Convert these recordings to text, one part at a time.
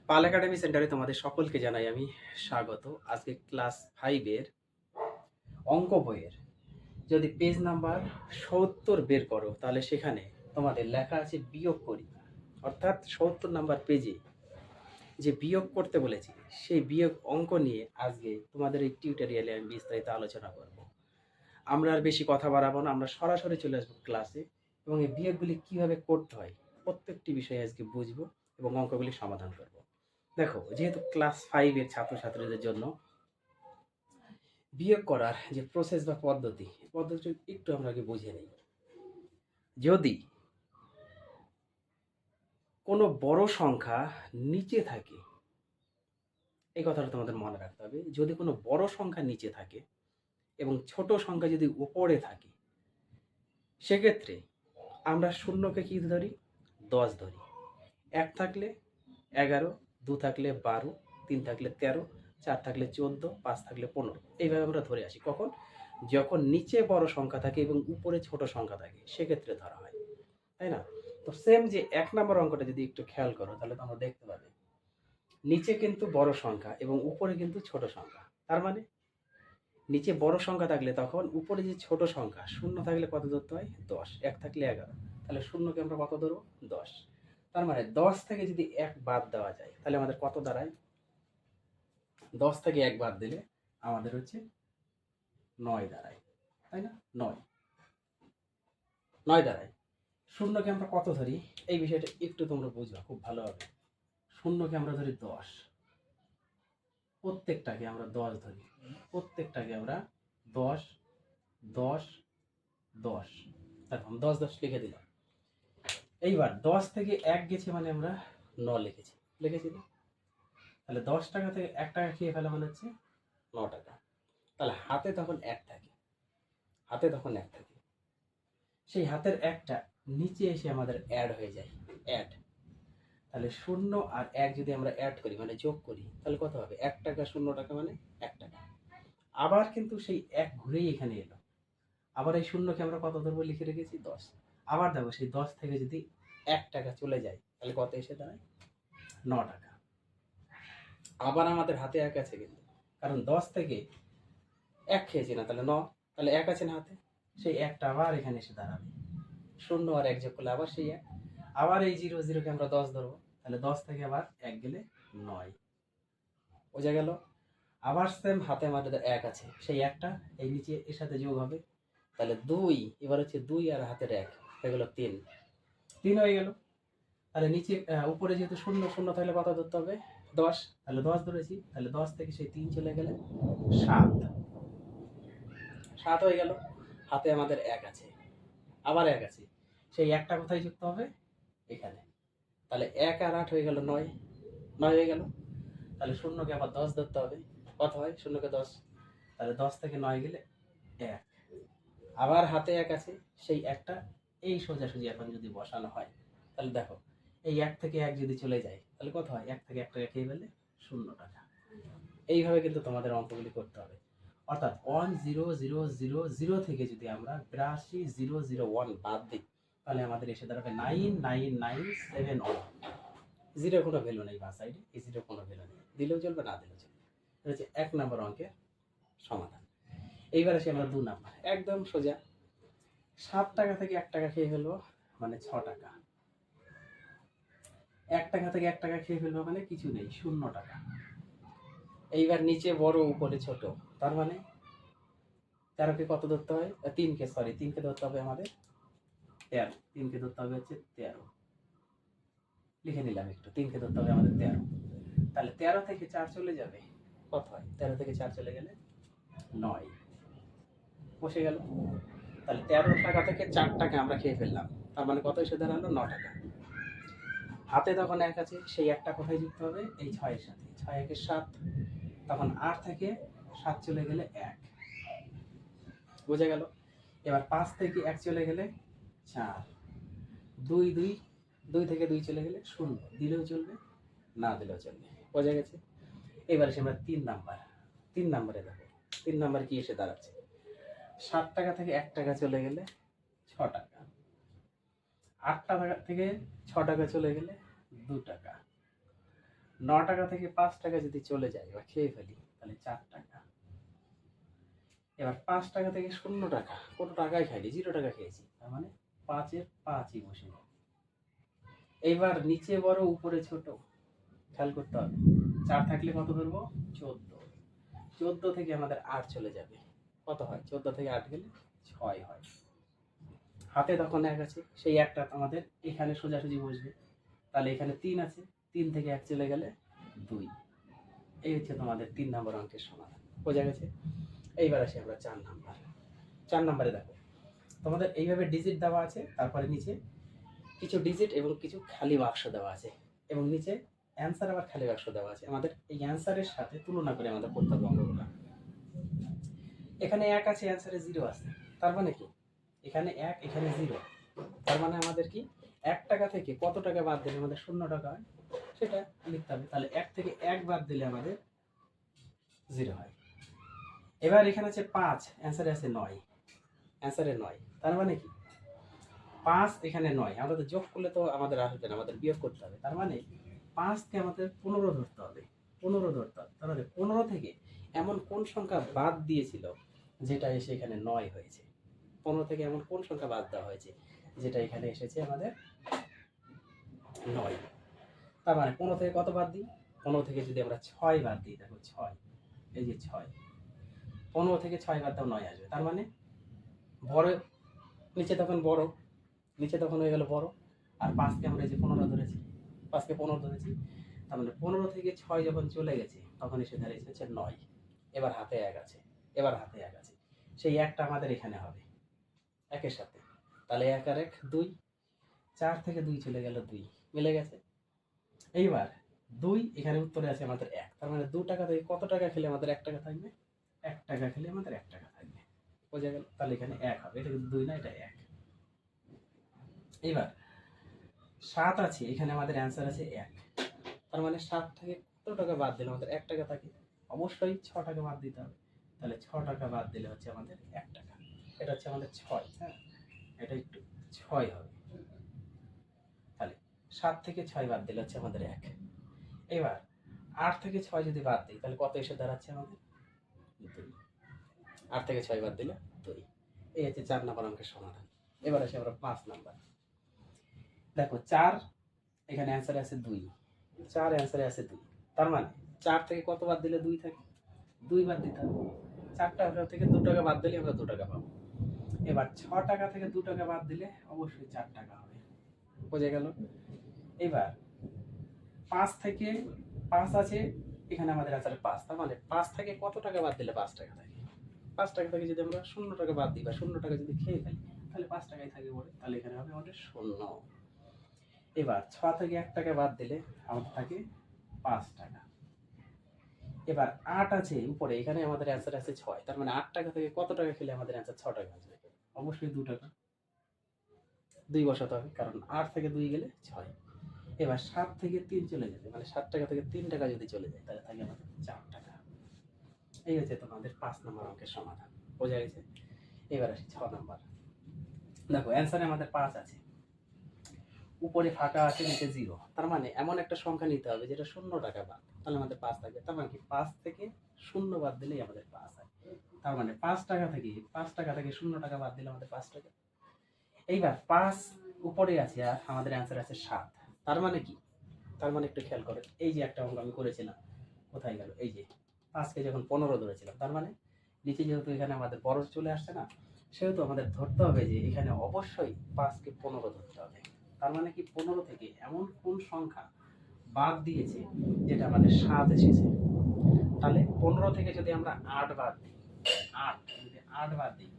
পাল academy সেন্টারে তোমাদের সকলকে জানাই আমি স্বাগত। আজকে ক্লাস 5 এর অঙ্ক বইয়ের যদি পেজ নাম্বার 70 বের করো তাহলে সেখানে তোমাদের লেখা আছে বিয়োগ করি। অর্থাৎ 70 নাম্বার পেজে যে বিয়োগ করতে বলেছি সেই বিয়োগ অঙ্ক নিয়ে আজকে তোমাদের এই টিউটোরিয়ালে আমি বিস্তারিত আলোচনা করব। আমরা আর বেশি কথা বাড়াবো না, আমরা সরাসরি চলে আসবো ক্লাসে এবং এই বিয়োগগুলি কিভাবে করতে হয় প্রত্যেকটি বিষয়ে আজকে বুঝবো এবং অঙ্কগুলি সমাধান করব। দেখো, যেহেতু ক্লাস 5 এর ছাত্রছাত্রীদের জন্য বিয়োগ করার যে প্রসেস বা পদ্ধতি একটু আমরা আগে বুঝে নিই। যদি কোনো বড় সংখ্যা নিচে থাকে, এই কথাটা তোমাদের মনে রাখতে হবে। যদি কোনো বড় সংখ্যা নিচে থাকে এবং ছোট সংখ্যা যদি উপরে থাকে, সেক্ষেত্রে আমরা শূন্যকে কি ধরি? 10 ধরি। 1 থাকলে 11, 2 থাকলে 12, 3 থাকলে 13, 4 থাকলে 14, 5 থাকলে 15। এইভাবে আমরা ধরে আসি। কখন? যখন নিচে বড় সংখ্যা থাকে এবং উপরে ছোট সংখ্যা থাকে, সেক্ষেত্রে ধরা হয়, তাই না? তো সেম যে 1 নম্বর অঙ্কটা যদি একটু খেয়াল করো তাহলে তোমরা দেখতে পাবে নিচে কিন্তু বড় সংখ্যা এবং উপরে কিন্তু ছোট সংখ্যা। তার মানে নিচে বড় সংখ্যা থাকলে তখন উপরে যে ছোট সংখ্যা, শূন্য থাকলে কত ধরতে হয়? 10, 1 থাকলে 11, তাহলে শূন্যকে আমরা কত ধরবো? 10। তার মানে 10 থেকে যদি 1 বাদ দেওয়া যায় তাহলে আমাদের কত দাঁড়ায়? 10 থেকে 1 বাদ দিলে আমাদের হচ্ছে 9 দাঁড়ায়, তাই না? 9 দাঁড়ায়। শূন্যকে আমরা কত ধরি? এই বিষয়টা একটু তোমরা বুঝবা খুব ভালোভাবে। শূন্যকে আমরা ধরি 10, প্রত্যেকটাকে আমরা 10 ধরি, প্রত্যেকটাকে আমরা 10 10 10, দেখো 10 10 লিখে দিলাম। এইবার 10 থেকে 1 গেছে মানে আমরা 9 লিখেছি না? তাহলে 10 টাকা থেকে 1 টাকা খেয়ে ফেলা মানে হচ্ছে 9 টাকা। তাহলে হাতে তখন 1 থাকে, সেই হাতের 1টা নিচে এসে আমাদের অ্যাড হয়ে যায়, অ্যাড। তাহলে 0 আর 1 যদি আমরা অ্যাড করি মানে যোগ করি তাহলে কত হবে? 1 টাকা 0 টাকা মানে 1 টাকা। আবার কিন্তু সেই 1 ঘুরেই এখানে এলো। আবার এই শূন্যকে আমরা কত ধরবো? লিখে রেখেছি 10। আবার দেখো সেই 10 থেকে যদি 1 টাকা চলে যায় তাহলে কত এসে দাঁড়ায়? 9 টাকা। আবার আমাদের হাতে 1 আছে কিন্তু, কারণ 10 থেকে 1 খেয়েছি না, তাহলে 9, তাহলে 1 আছে না হাতে, সেই 1টা আবার এখানে এসে দাঁড়াবে। 0 আর 1 যোগ করলে আবার সেই 1। আবার এই 0 0কে আমরা 10 ধরবো, তাহলে 10 থেকে আবার 1 গেলে 9, বোঝা গেল? আবার সেম হাতে আমাদের 1 আছে, সেই 1টা এই নিচে এর সাথে যোগ হবে, তাহলে 2। এবার হচ্ছে 2 আর হাতের 1 হয়ে গেল 3, 3 হয়ে গেল। তাহলে নিচে উপরে যেহেতু 0 0 থাকলে কত ধরতে হবে? 10, তাহলে 10 ধরেছি, তাহলে 10 থেকে সেই 3 চলে গেলে 7, 7 হয়ে গেল। হাতে আমাদের 1 আছে, আবার 1 আছে, সেই 1টা কোথায় যুক্ত হবে? এখানে। তাহলে 1 আর 8 হয়ে গেল 9, 9 হয়ে গেল। তাহলে শূন্যকে আবার 10 ধরতে হবে, কত হয়? শূন্যকে 10, তাহলে 10 থেকে 9 গেলে 1। আবার হাতে 1 আছে, সেই 1টা এই সোজাসুজি এখন যদি বসানো হয় তাহলে দেখো এই 1 থেকে 1 যদি চলে যায় তাহলে কত হয়? 1 থেকে 1 টাকা খেয়ে ফেললে 0 টাকা। এইভাবে কিন্তু তোমাদের অঙ্কগুলি করতে হবে। অর্থাৎ 1000 থেকে যদি আমরা 82001 বাদ দিই তাহলে আমাদের এসে দাঁড়াবে 99971। জিরোর কোনো ভ্যালু নেই বা সাইডে, এই জিরোর কোনো ভ্যালু নেই, দিলেও চলবে না দিলেও চলবে। এটা হচ্ছে 1 নম্বর অঙ্কের সমাধান। এইবার আসি আমরা 2 নাম্বার, একদম সোজা। 7 টাকা থেকে 1 টাকা খেয়ে ফেলবো মানে 6 টাকা। 1 টাকা থেকে 1 টাকা খেয়ে ফেলবো মানে কিছু নেই, 0 টাকা। এইবার নিচে বড় উপরে ছোট, তার মানে 13কে কত ধরতে হয়? 3কে ধরতে হবে আমাদের 13, 3কে ধরতে হবে হচ্ছে 13, লিখে নিলাম একটু, 3কে ধরতে হবে আমাদের 13। তাহলে 13 থেকে 4 চলে যাবে, কত হয়? 13 থেকে 4 চলে গেলে 9, বসে গেল। তাহলে 13 টাকা থেকে 4 টাকা আমরা খেয়ে ফেললাম, তার মানে কত এসে দাঁড়ালো? 9 টাকা। হাতে তখন 1 আছে, সেই 1টা কোথায় যুক্ত হবে? এই 6 এর সাথে, 6 1 এর 7, তখন 8 থেকে 7 চলে গেলে 1, বোঝা গেল? এবার 5 থেকে 1 চলে গেলে 4, 2 2, 2 থেকে 2 চলে গেলে 0, দিলেও চলবে না দিলেও চলবে, বোঝা গেছে? এবার এসে আমরা 3 নাম্বার, 3 নাম্বারে দেখো 3 নাম্বার কি এসে দাঁড়াচ্ছে? 7 টাকা থেকে 1 টাকা চলে গেলে 6 টাকা, 8 টাকা থেকে 6 টাকা চলে গেলে 2 টাকা, টাকা থেকে 5 টাকা যদি চলে যায় বা খেয়ে ফেলি তাহলে 4 টাকা। এবার 5 টাকা থেকে 0 টাকা, কোনো টাকাই খাইনি, 0 টাকা খেয়েছি, তার মানে 5-এর 5ই বসে গেল। এইবার নিচে বড় উপরে ছোট, খেয়াল করতে হবে। 4 থাকলে কত ধরবো? 14। 14 থেকে আমাদের 8 চলে যাবে, কত হয়? 14 থেকে 8 গেলে 6 হয়। হাতে তখন 1 আছে, সেই একটা আমাদের এখানে সোজাসুজি বসবে, তাহলে এখানে 3 আছে, 3 থেকে 1 চলে গেলে 2। এই হচ্ছে তোমাদের 3 নম্বর অঙ্কের সমাধান। বোঝা গেছে? এইবার আসি আমরা 4 নাম্বার। 4 নাম্বারে দেখো, তোমাদের এইভাবে ডিজিট দেওয়া আছে, তারপরে নিচে কিছু ডিজিট এবং কিছু খালি বাক্স দেওয়া আছে, এবং নিচে অ্যান্সার আবার খালি বাক্স দেওয়া আছে। আমাদের এই অ্যান্সারের সাথে তুলনা করে আমাদের করতে হবে অঙ্কগুলো। এখানে 1 আছে, অ্যান্সারে 0 আছে, তার মানে কি? এখানে 1, এখানে 0, তার মানে আমাদের কি 1 টাকা থেকে কত টাকা বাদ দিলে আমাদের 0 টাকা হয় সেটা লিখতে হবে। তাহলে 1 থেকে 1 বাদ দিলে আমাদের 0 হয়। এবার এখানে আছে 5, অ্যান্সারে আছে 9, অ্যান্সারে 9, তার মানে কি 5 এখানে 9, আমরা তো যোগ করলে তো আমাদের আসবে না, আমাদের বিয়োগ করতে হবে। তার মানে 5কে আমাদের 15 ধরতে হবে, 15 ধরতে হবে। তার মানে 15 থেকে এমন কোন সংখ্যা বাদ দিয়েছিল যেটা এসে এখানে 9 হয়েছে? 15 থেকে এমন কোন সংখ্যা বাদ দেওয়া হয়েছে যেটা এখানে এসেছে আমাদের 9? তার মানে 15 থেকে কত বাদ দিই? 15 থেকে যদি আমরা 6 বাদ দিই, দেখো 6, এই যে 6, 15 থেকে 6 বাদ দাও 9 আসবে। তার মানে বড় নিচে তখন বড়, নিচে তখন হয়ে গেল বড়, আর 5কে আমরা এই যে 15 ধরেছি, 5কে 15 ধরেছি, তার মানে 15 থেকে 6 যখন চলে গেছে তখন এসে দাঁড়িয়েছে হচ্ছে 9। এবার হাতে 1 আছে, এবার হাতে 1 আছে, সেই একটা আমাদের এখানে হবে 1-এর সাথে, তাহলে 1 আর 1 2, 4 থেকে 2 চলে গেল 2, মিলে গেছে। এইবার 2 এখানে উত্তরে আছে আমাদের 1, তার মানে 2 টাকা থেকে কত টাকা খেলে আমাদের 1 টাকা থাকবে? 1 টাকা খেলে আমাদের 1 টাকা থাকবে। বোঝা গেল? তাহলে এখানে 1 হবে, এটা কিন্তু 2 না, এটা 1। এবার 7 আছে, এখানে আমাদের অ্যান্সার আছে 1, তার মানে 7 থেকে কত টাকা বাদ দিলে আমাদের 1 টাকা থাকে? অবশ্যই 6 টাকা বাদ দিতে হবে, তাহলে 6 টাকা বাদ দিলে হচ্ছে আমাদের 1 টাকা। এটা হচ্ছে আমাদের 6, হ্যাঁ, এটা একটু 6 হবে। তাহলে 7 থেকে 6 বাদ দিলে হচ্ছে আমাদের 1। এবার 8 থেকে 6 যদি বাদ দিই তাহলে কত এসে দাঁড়াচ্ছে আমাদের? 2। 8 থেকে 6 বাদ দিলে 2। এই হচ্ছে 4 নম্বর অঙ্কের সমাধান। এবার আসি আমরা 5 নাম্বার। দেখো 4, এখানে অ্যান্সারে আছে 2, 4 অ্যান্সারে আছে 2, তার মানে 4 থেকে কত বাদ দিলে 2 থাকে? 2 বাদ দিতে হবে। 4 টাকা থেকে 2 টাকা বাদ দিলে আমরা 2 টাকা পাবো। এবার 6 টাকা থেকে 2 টাকা বাদ দিলে অবশ্যই 4 টাকা হবে। বোঝা গেল? এবার 5 থেকে 5 আছে, এখানে আমাদের অ্যান্সারে 5, তার মানে 5 থেকে কত টাকা বাদ দিলে 5 টাকা থাকে? 5 টাকা থেকে যদি আমরা 0 টাকা বাদ দিই বা 0 টাকা যদি খেয়ে ফেলি তাহলে 5 টাকাই থাকে পড়ে, তাহলে এখানে হবে আমাদের 0। এবার 6 থেকে 1 টাকা বাদ দিলে আমাদের থাকে 5 টাকা। এবার 8 আছে উপরে, এখানে আমাদের অ্যান্সার আছে 6, তার মানে 8 টাকা থেকে কত টাকা খেলে আমাদের অ্যান্সার 6 টাকা আসবে? অবশ্যই 2 টাকা, 2 বসাতে হবে, কারণ 8 থেকে 2 গেলে 6। এবার 7 থেকে 3 চলে যাবে, মানে 7 টাকা থেকে 3 টাকা যদি চলে যায় তাহলে থাকে আমাদের 4 টাকা। এই হচ্ছে তোমাদের 5 নম্বর অঙ্কের সমাধান। বোঝা গেছে? এবার আসি 6 নম্বর। দেখো অ্যান্সারে আমাদের 5 আছে, উপরে ফাঁকা আছে, নিচে 0, তার মানে এমন একটা সংখ্যা নিতে হবে যেটা 0 টাকা বাদ, তাহলে আমাদের 5 থাকবে। তার মানে কি 5 থেকে 0 বাদ দিলেই আমাদের 5 হয়। তার মানে 5 টাকা থেকে 0 টাকা বাদ দিলে আমাদের 5 টাকা। এইবার 5 উপরে আছে আর আমাদের অ্যান্সার আছে 7, তার মানে কি? তার মানে একটু খেয়াল করো, এই যে একটা অঙ্ক আমি করেছিলাম, কোথায় গেল? এই যে 5কে যখন 15 ধরেছিলাম, তার মানে নিচে যেহেতু এখানে আমাদের বড় চলে আসছে না, সেহেতু আমাদের ধরতে হবে যে এখানে অবশ্যই 5কে 15 ধরতে হবে। তার মানে কি 15 থেকে এমন কোন সংখ্যা বাদ দিয়েছে যেটা আমাদের 7 এসেছে? তাহলে 15 থেকে যদি আমরা 8 বাদ দিই, 8 যদি 8 বাদ দিই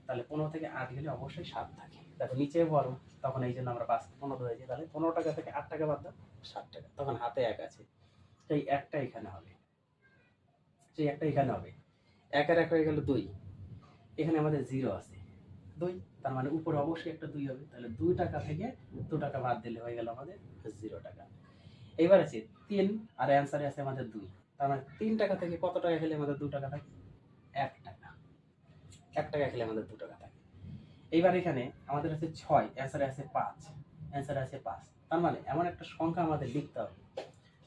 তাহলে 15 থেকে 8 গেলে অবশ্যই 7 থাকে। দেখো নিচে বড়, তখন এই জন্য আমরা 5কে 15 ধরেছি, তাহলে 15 টাকা থেকে 8 টাকা বাদ দাও, 7 টাকা, তখন হাতে 1 আছে, সেই একটা এখানে হবে, সেই একটা এখানে হবে। 1 আর 1 হয়ে গেল 2, এখানে আমাদের 0 আছে 2, তার মানে উপরে অবশ্যই একটা 2 হবে, তাহলে 2 টাকা থেকে 2 টাকা বাদ দিলে হয়ে গেল আমাদের 0 টাকা। এবার আছে 3 আর অ্যান্সারে আছে আমাদের 2, তার মানে 3 টাকা থেকে কত টাকা খেলে আমাদের 2 টাকা থাকে? 1 টাকা। 1 টাকা খেলে আমাদের 2 টাকা থাকে। এইবার এখানে আমাদের আছে 6, অ্যান্সারে আছে 5, অ্যান্সারে আছে 5, তার মানে এমন একটা সংখ্যা আমাদের লিখতে হবে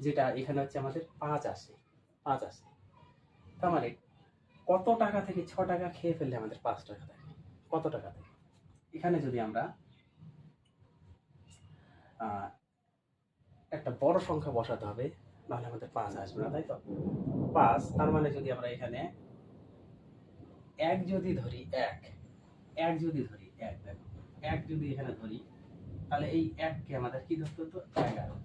যেটা এখানে হচ্ছে আমাদের 5 আসে, 5 আসে। তার মানে কত টাকা থেকে 6 টাকা খেয়ে ফেললে আমাদের 5 টাকা থাকে? কত টাকা থেকে? এখানে যদি আমরা একটা বড় সংখ্যা বসাতে হবে, নাহলে আমাদের 5 আসবে না, তাই তো? 5, তার মানে যদি আমরা এখানে 1 যদি ধরি, 1 যদি ধরি, 1 দেখো, 1 যদি এখানে ধরি, তাহলে এই 1 কে আমাদের কি ধরতে হতো? 11।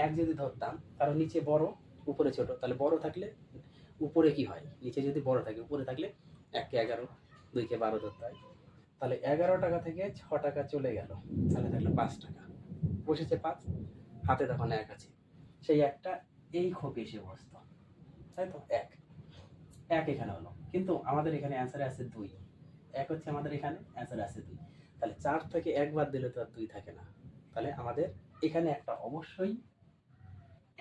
1 যদি ধরতাম, কারণ নিচে বড় উপরে ছোট, তাহলে বড় থাকলে উপরে কি হয়? নিচে যদি বড় থাকে, উপরে থাকলে 1 কে 11, 2 কে 12 ধরতে হয়। তাহলে 11 টাকা থেকে 6 টাকা চলে গেল, তাহলে থাকলো 5 টাকা। বসেছে 5, হাতে তখন 1 আছে, সেই 1টা এই খোপে এসে বসতো, তাই তো? 1 এখানে হলো, কিন্তু আমাদের এখানে অ্যান্সারে আছে 2। 1 হচ্ছে আমাদের এখানে, অ্যান্সারে আছে 2। তাহলে 4 থেকে 1 বাদ দিলে তো আর 2 থাকে না। তাহলে আমাদের এখানে একটা অবশ্যই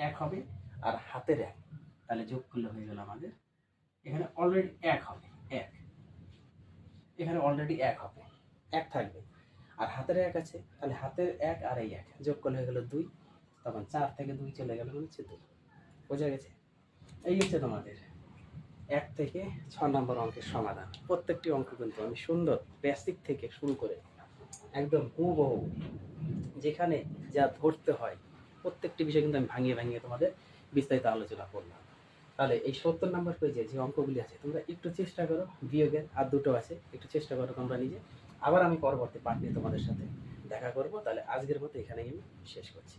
1 হবে, আর হাতের 1, তাহলে যোগ করলে হয়ে গেল আমাদের এখানে অলরেডি 1 হবে, 1 এখানে অলরেডি 1 হবে, 1 থাকবে। আর হাতের 1 আছে, তাহলে হাতের 1 আর এই 1 যোগ করলে হয়ে গেল 2, তখন 4 থেকে 2 চলে গেল মানে হচ্ছে 2। বোঝা গেছে? এই হচ্ছে তোমাদের 1 থেকে 6 নম্বর অঙ্কের সমাধান। প্রত্যেকটি অঙ্ক কিন্তু আমি সুন্দর বেসিক থেকে শুরু করে একদম হুবহু যেখানে যা ধরতে হয় প্রত্যেকটি বিষয় কিন্তু আমি ভাঙিয়ে ভাঙিয়ে তোমাদের বিস্তারিত আলোচনা করলাম। তাহলে এই 70 নম্বর পেজে যে অঙ্কগুলি আছে তোমরা একটু চেষ্টা করো, বিয়োগের আর দুটো আছে, একটু চেষ্টা করো তোমরা নিজে। আবার আমি পরবর্তী পার্ট নিয়ে তোমাদের সাথে দেখা করব। তাহলে আজকের মতো এখানেই আমি শেষ করছি।